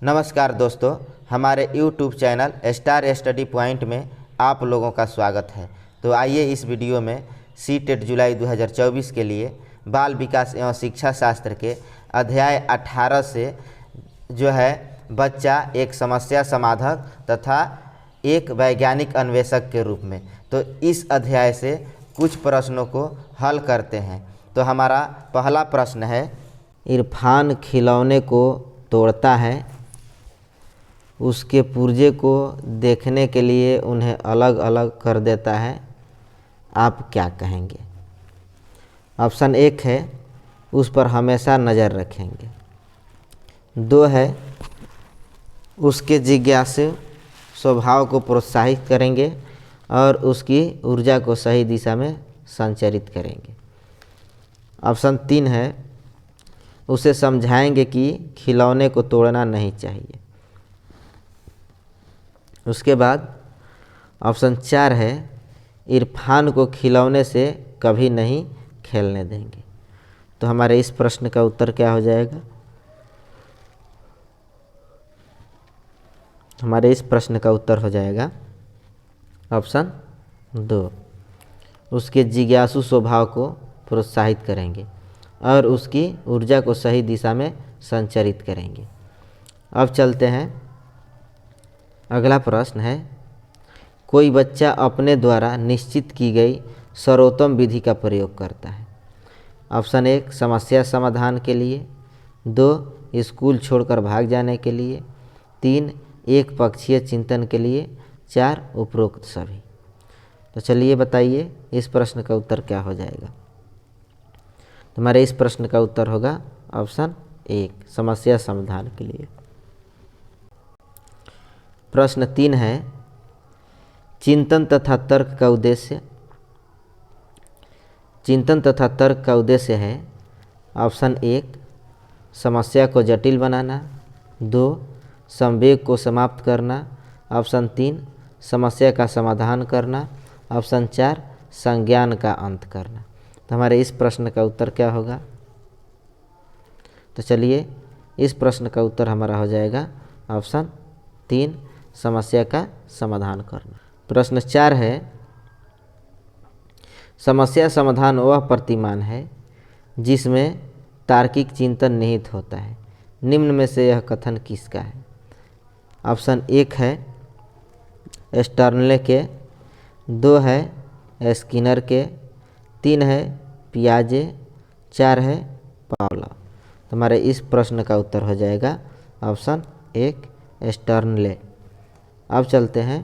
नमस्कार दोस्तों, हमारे YouTube channel star study point में आप लोगों का स्वागत है। तो आइए इस वीडियो में सी-टेट जुलाई 2024 के लिए बाल विकास एवं शिक्षा शास्त्र के अध्याय 18 से जो है बच्चा एक समस्या समाधान तथा एक वैज्ञानिक अन्वेषक के रूप में, तो इस अध्याय से कुछ प्रश्नों को हल करते हैं। तो हमारा पहला प्रश्न है, इरफान खिलौने को तोड़ता है, उसके पुर्जे को देखने के लिए उन्हें अलग अलग कर देता है, आप क्या कहेंगे? ऑप्शन 1 है उस पर हमेशा नज़र रखेंगे। 2 है उसके जिज्ञासु स्वभाव को प्रोत्साहित करेंगे और उसकी ऊर्जा को सही दिशा में संचारित करेंगे। ऑप्शन 3 है उसे समझाएंगे कि खिलौने को तोड़ना नहीं चाहिए। उसके बाद ऑप्शन 4 है इरफान को खिलौने से कभी नहीं खेलने देंगे। तो हमारे इस प्रश्न का उत्तर क्या हो जाएगा? हमारे इस प्रश्न का उत्तर हो जाएगा ऑप्शन 2, उसके जिज्ञासु स्वभाव को प्रोत्साहित करेंगे और उसकी ऊर्जा को सही दिशा में संचारित करेंगे। अब चलते हैं, अगला प्रश्न है, कोई बच्चा अपने द्वारा निश्चित की गई सर्वोत्तम विधि का प्रयोग करता है। ऑप्शन 1 समस्या समाधान के लिए, 2 स्कूल छोड़कर भाग जाने के लिए, 3 एक पक्षीय चिंतन के लिए, 4 उपरोक्त सभी। तो चलिए बताइए इस प्रश्न का उत्तर क्या हो जाएगा? तुम्हारे इस प्रश्न का उत्तर होगा ऑप्शन 1 समस्या समाधान के लिए। प्रश्न 3 है, चिंतन तथा तर्क का उद्देश्य। चिंतन तथा तर्क का उद्देश्य है ऑप्शन 1 समस्या को जटिल बनाना, 2 संवेग को समाप्त करना, ऑप्शन 3 समस्या का समाधान करना, ऑप्शन 4 संज्ञान का अंत करना। तो हमारे इस प्रश्न का उत्तर क्या होगा? तो चलिए इस प्रश्न का उत्तर हमारा हो जाएगा ऑप्शन 3 समस्या का समाधान करना। प्रश्न 4 है, समस्या समाधान वह प्रतिमान है जिसमें तार्किक चिंतन निहित होता है। निम्न में से यह कथन किसका है? ऑप्शन 1 है स्टर्नले के, 2 है स्किनर के, 3 है पियाजे, 4 है पावला। तो हमारे इस प्रश्न का उत्तर हो जाएगा ऑप्शन 1 स्टर्नले। अब चलते हैं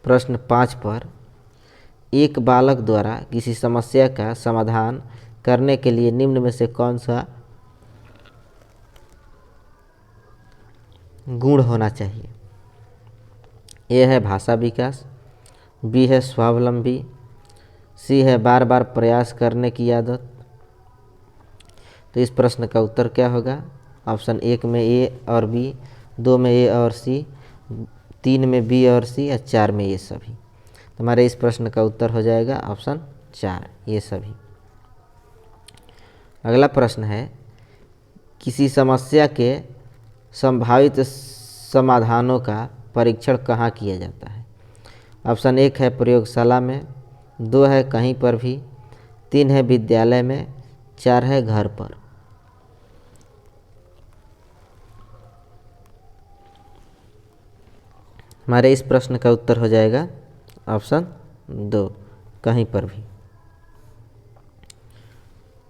प्रश्न 5 पर, एक बालक द्वारा किसी समस्या का समाधान करने के लिए निम्न में से कौन सा गुण होना चाहिए? ए है भाषा विकास, बी है स्वावलंबी, सी है बार बार प्रयास करने की आदत। तो इस प्रश्न का उत्तर क्या होगा? ऑप्शन 1 में ए और बी, 2 में ए और सी, 3 में बी और सी और 4 में ये सभी। तो हमारे इस प्रश्न का उत्तर हो जाएगा ऑप्शन 4 ये सभी। अगला प्रश्न है, किसी समस्या के संभावित समाधानों का परीक्षण कहाँ किया जाता है? ऑप्शन 1 है प्रयोगशाला में, 2 है कहीं पर भी, 3 है विद्यालय में, 4 है घर पर। हमारे इस प्रश्न का उत्तर हो जाएगा ऑप्शन 2 कहीं पर भी।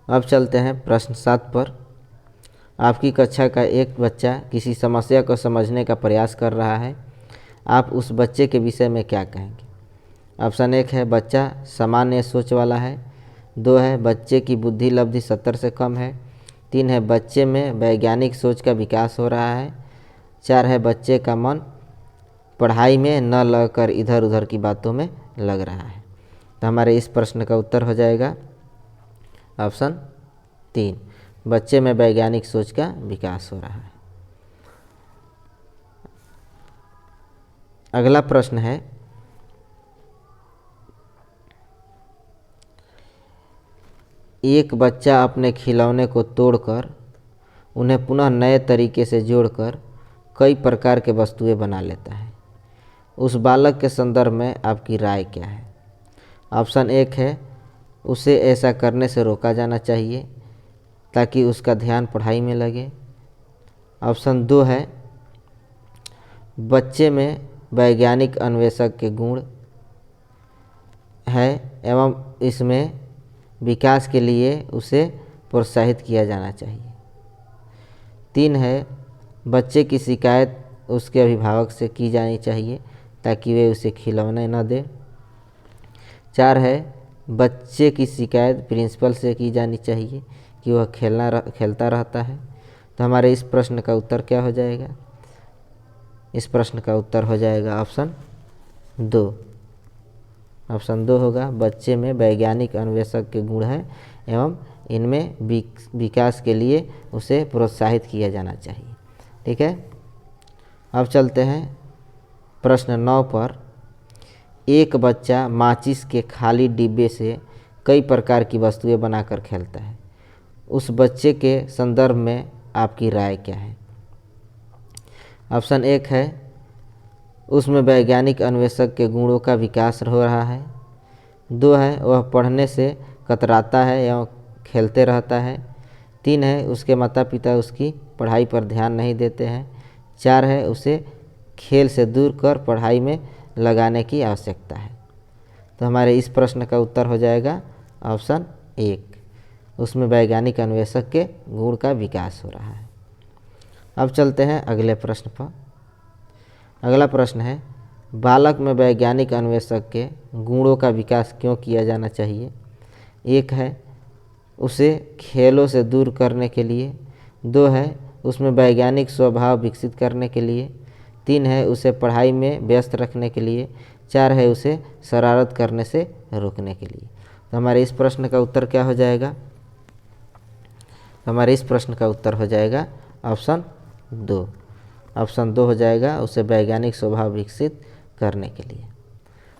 अब चलते हैं प्रश्न 7 पर, आपकी कक्षा का एक बच्चा किसी समस्या को समझने का प्रयास कर रहा है, आप उस बच्चे के विषय में क्या कहेंगे? ऑप्शन 1 है बच्चा सामान्य सोच वाला है, 2 है बच्चे की बुद्धि लब्धि 70 से कम है, 3 है बच्चे में वैज्ञानिक सोच का विकास हो रहा है, 4 है बच्चे का मन पढ़ाई में न लगकर इधर उधर की बातों में लग रहा है। तो हमारे इस प्रश्न का उत्तर हो जाएगा ऑप्शन 3 बच्चे में वैज्ञानिक सोच का विकास हो रहा है। अगला प्रश्न है, एक बच्चा अपने खिलौने को तोड़कर उन्हें पुनः नए तरीके से जोड़कर कई प्रकार के वस्तुएं बना लेता है। उस बालक के संदर्भ में आपकी राय क्या है? ऑप्शन 1 है उसे ऐसा करने से रोका जाना चाहिए ताकि उसका ध्यान पढ़ाई में लगे। ऑप्शन 2 है बच्चे में वैज्ञानिक अन्वेषक के गुण है एवं इसमें विकास के लिए उसे प्रोत्साहित किया जाना चाहिए। 3 है बच्चे की शिकायत उसके अभिभावक से की जानी चाहिए ताकि वे उसे खिलौने न दे। 4 है बच्चे की शिकायत प्रिंसिपल से की जानी चाहिए कि वह खेलता रहता है। तो हमारे इस प्रश्न का उत्तर क्या हो जाएगा? इस प्रश्न का उत्तर हो जाएगा ऑप्शन 2। ऑप्शन 2 होगा बच्चे में वैज्ञानिक अन्वेषक के गुण हैं एवं इनमें विकास के लिए उसे प्रोत्साहित किया जाना चाहिए। ठीक है, अब चलते हैं प्रश्न 9 पर। एक बच्चा माचिस के खाली डिब्बे से कई प्रकार की वस्तुएं बनाकर खेलता है। उस बच्चे के संदर्भ में आपकी राय क्या है? ऑप्शन 1 है उसमें वैज्ञानिक अन्वेषक के गुणों का विकास हो रहा है। 2 है वह पढ़ने से कतराता है एवं खेलते रहता है। 3 है उसके माता पिता उसकी पढ़ाई पर ध्यान नहीं देते हैं। 4 है उसे खेल से दूर कर पढ़ाई में लगाने की आवश्यकता है। तो हमारे इस प्रश्न का उत्तर हो जाएगा ऑप्शन 1, उसमें वैज्ञानिक अन्वेषक के गुण का विकास हो रहा है। अब चलते हैं अगले प्रश्न पर। अगला प्रश्न है बालक में वैज्ञानिक अन्वेषक के गुणों का विकास क्यों किया जाना चाहिए? 1 है उसे खेलों से दूर करने के लिए। 2 है उसमें वैज्ञानिक स्वभाव विकसित करने के लिए। 3 है उसे पढ़ाई में व्यस्त रखने के लिए। 4 है उसे शरारत करने से रोकने के लिए। तो हमारे इस प्रश्न का उत्तर क्या हो जाएगा? हमारे इस प्रश्न का उत्तर हो जाएगा ऑप्शन 2। ऑप्शन 2 हो जाएगा उसे वैज्ञानिक स्वभाव विकसित करने के लिए,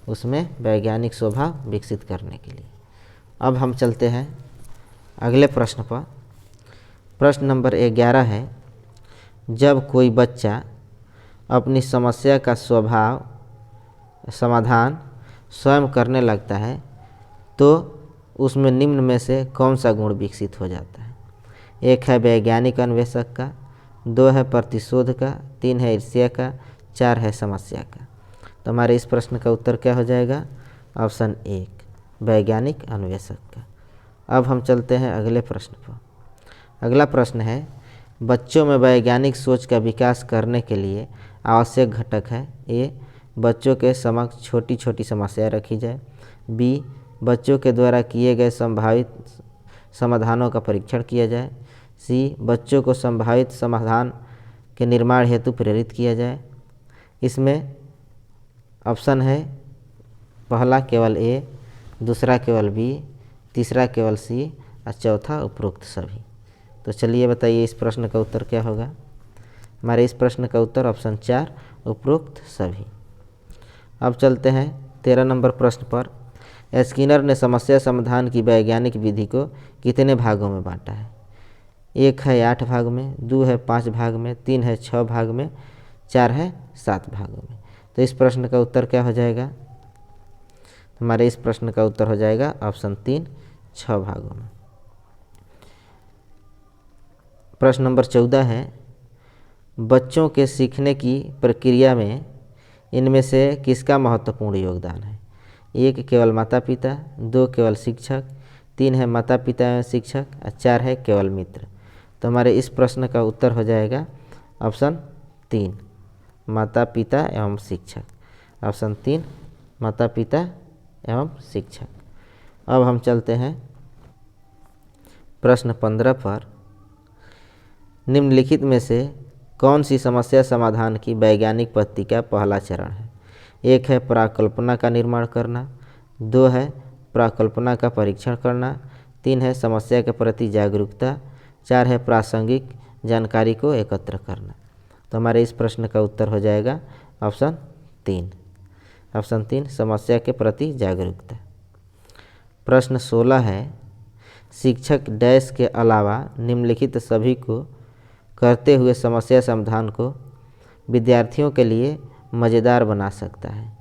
उसमें वैज्ञानिक स्वभाव विकसित करने के लिए। अब हम चलते हैं अगले प्रश्न पर। प्रश्न नंबर 11 है जब कोई बच्चा अपनी समस्या का समाधान स्वयं करने लगता है तो उसमें निम्न में से कौन सा गुण विकसित हो जाता है? 1 है वैज्ञानिक अन्वेषक का। 2 है प्रतिशोध का। 3 है ईर्ष्या का। 4 है समस्या का। तो हमारे इस प्रश्न का उत्तर क्या हो जाएगा? ऑप्शन 1 वैज्ञानिक अन्वेषक का। अब हम चलते हैं अगले प्रश्न पर। अगला प्रश्न है बच्चों में वैज्ञानिक सोच का विकास करने के लिए आवश्यक घटक है। ए बच्चों के समक्ष छोटी छोटी समस्याएं रखी जाए। बी बच्चों के द्वारा किए गए संभावित समाधानों का परीक्षण किया जाए। सी बच्चों को संभावित समाधान के निर्माण हेतु प्रेरित किया जाए। इसमें ऑप्शन है पहला केवल ए, दूसरा केवल बी, तीसरा केवल सी और चौथा उपरोक्त सभी। तो चलिए बताइए इस प्रश्न का उत्तर क्या होगा? हमारे इस प्रश्न का उत्तर ऑप्शन 4 उपरोक्त सभी। अब चलते हैं 13 नंबर प्रश्न पर। स्किनर ने समस्या समाधान की वैज्ञानिक विधि को कितने भागों में बांटा है? 1 है 8 भाग में। 2 है 5 भाग में। 3 है 6 भाग में। 4 है 7 भागों में। तो इस प्रश्न का उत्तर क्या हो जाएगा? हमारे इस प्रश्न का उत्तर हो जाएगा ऑप्शन 3 6 भागों में। प्रश्न नंबर 14 है बच्चों के सीखने की प्रक्रिया में इनमें से किसका महत्वपूर्ण योगदान है? 1 केवल माता पिता। 2 केवल शिक्षक। 3 है माता पिता एवं शिक्षक और 4 है केवल मित्र। तो हमारे इस प्रश्न का उत्तर हो जाएगा ऑप्शन 3 माता पिता एवं शिक्षक। ऑप्शन 3 माता पिता एवं शिक्षक। अब हम चलते हैं प्रश्न 15 पर। निम्नलिखित में से कौन सी समस्या समाधान की वैज्ञानिक पद्धति का पहला चरण है? 1 है प्राकल्पना का निर्माण करना। 2 है प्राकल्पना का परीक्षण करना। 3 है समस्या के प्रति जागरूकता। 4 है प्रासंगिक जानकारी को एकत्र करना। तो हमारे इस प्रश्न का उत्तर हो जाएगा ऑप्शन 3। ऑप्शन 3 समस्या के प्रति जागरूकता। प्रश्न 16 है शिक्षक डैश के अलावा निम्नलिखित सभी को करते हुए समस्या समाधान को विद्यार्थियों के लिए मज़ेदार बना सकता है।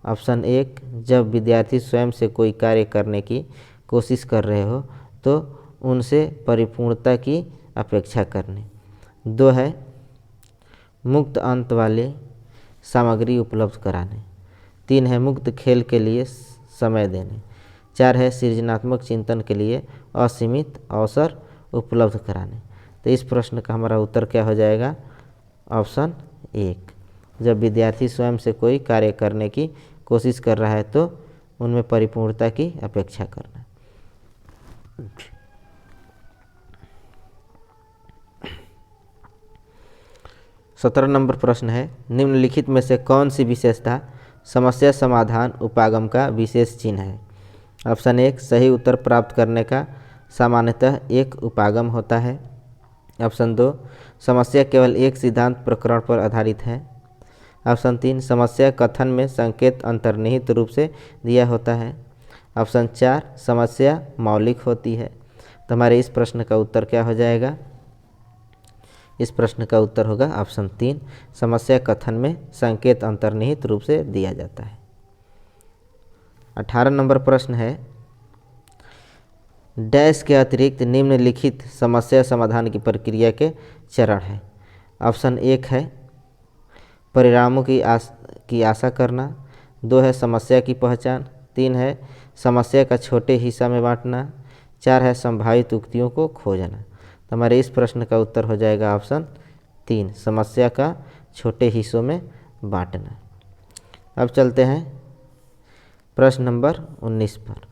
ऑप्शन 1, जब विद्यार्थी स्वयं से कोई कार्य करने की कोशिश कर रहे हो तो उनसे परिपूर्णता की अपेक्षा करने। 2 है मुक्त अंत वाले सामग्री उपलब्ध कराने। 3 है मुक्त खेल के लिए समय देने। 4 है सृजनात्मक चिंतन के लिए असीमित अवसर उपलब्ध कराने। तो इस प्रश्न का हमारा उत्तर क्या हो जाएगा? ऑप्शन 1, जब विद्यार्थी स्वयं से कोई कार्य करने की कोशिश कर रहा है तो उनमें परिपूर्णता की अपेक्षा करना। सत्रह नंबर प्रश्न है, निम्नलिखित में से कौन सी विशेषता समस्या समाधान उपागम का विशेष चिन्ह है? ऑप्शन 1, सही उत्तर प्राप्त करने का सामान्यतः एक उपागम होता है। ऑप्शन 2, समस्या केवल एक सिद्धांत प्रकरण पर आधारित है। ऑप्शन 3, समस्या कथन में संकेत अंतर्निहित रूप से दिया होता है। ऑप्शन 4, समस्या मौलिक होती है। तो हमारे इस प्रश्न का उत्तर क्या हो जाएगा? इस प्रश्न का उत्तर होगा ऑप्शन 3, समस्या कथन में संकेत अंतर्निहित रूप से दिया जाता है। 18 नंबर प्रश्न है, डैश के अतिरिक्त निम्नलिखित समस्या समाधान की प्रक्रिया के चरण हैं। ऑप्शन 1 है परिणामों की आशा करना। 2 है समस्या की पहचान। 3 है समस्या का छोटे हिस्सा में बांटना। 4 है संभावित उक्तियों को खोजना। तो हमारे इस प्रश्न का उत्तर हो जाएगा ऑप्शन 3, समस्या का छोटे हिस्सों में बांटना। अब चलते हैं प्रश्न नंबर 19 पर।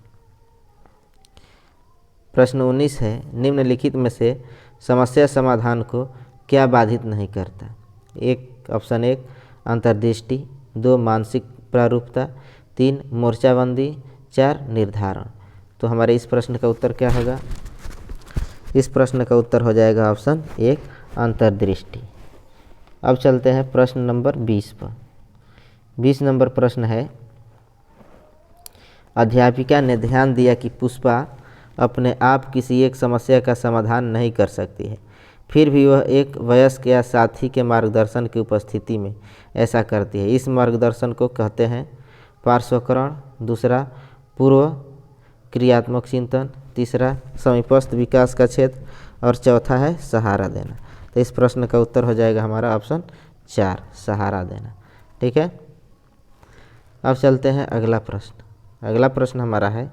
प्रश्न 19 है, निम्नलिखित में से समस्या समाधान को क्या बाधित नहीं करता? ऑप्शन 1 अंतर्दृष्टि। 2 मानसिक प्रारूपता। 3 मोर्चाबंदी। 4 निर्धारण। तो हमारे इस प्रश्न का उत्तर क्या होगा? इस प्रश्न का उत्तर हो जाएगा ऑप्शन 1 अंतर्दृष्टि। अब चलते हैं प्रश्न नंबर 20 पर। 20 नंबर प्रश्न है, अध्यापिका ने ध्यान दिया कि पुष्पा अपने आप किसी एक समस्या का समाधान नहीं कर सकती है, फिर भी वह एक वयस्क या साथी के मार्गदर्शन की उपस्थिति में ऐसा करती है। इस मार्गदर्शन को कहते हैं पार्श्वकरण। दूसरा पूर्व क्रियात्मक चिंतन। तीसरा समीपस्थ विकास का क्षेत्र और चौथा है सहारा देना। तो इस प्रश्न का उत्तर हो जाएगा हमारा ऑप्शन 4, सहारा देना। ठीक है, अब चलते हैं अगला प्रश्न। अगला प्रश्न हमारा है,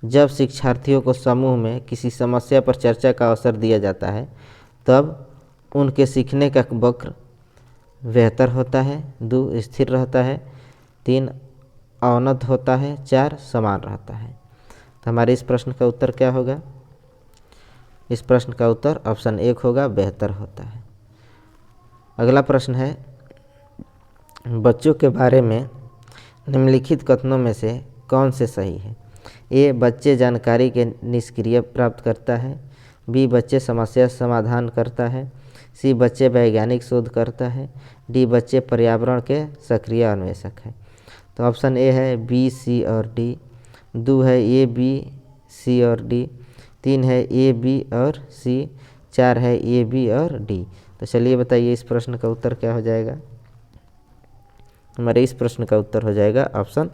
जब शिक्षार्थियों को समूह में किसी समस्या पर चर्चा का अवसर दिया जाता है तब उनके सीखने का वक्र बेहतर होता है। 2 स्थिर रहता है। 3 अवनत होता है। 4 समान रहता है। तो हमारे इस प्रश्न का उत्तर क्या होगा? इस प्रश्न का उत्तर ऑप्शन 1 होगा, बेहतर होता है। अगला प्रश्न है, बच्चों के बारे में निम्नलिखित कथनों में से कौन से सही है? ए, बच्चे जानकारी के निष्क्रिय प्राप्त करता है। बी, बच्चे समस्या समाधान करता है। सी, बच्चे वैज्ञानिक शोध करता है। डी, बच्चे पर्यावरण के सक्रिय अन्वेषक है। तो ऑप्शन ए है बी, सी और डी। 2 है ए, बी, सी और डी। 3 है ए, बी और सी। 4 है ए, बी और डी। तो चलिए बताइए इस प्रश्न का उत्तर क्या हो जाएगा? हमारे इस प्रश्न का उत्तर हो जाएगा ऑप्शन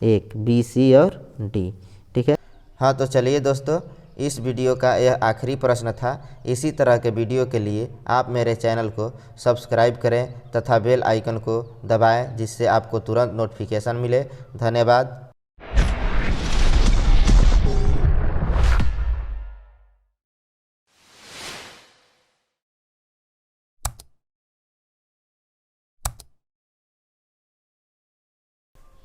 1, बी, सी और डी। ठीक है। हाँ, तो चलिए दोस्तों, इस वीडियो का यह आखिरी प्रश्न था। इसी तरह के वीडियो के लिए आप मेरे चैनल को सब्सक्राइब करें तथा बेल आइकन को दबाएं, जिससे आपको तुरंत नोटिफिकेशन मिले। धन्यवाद।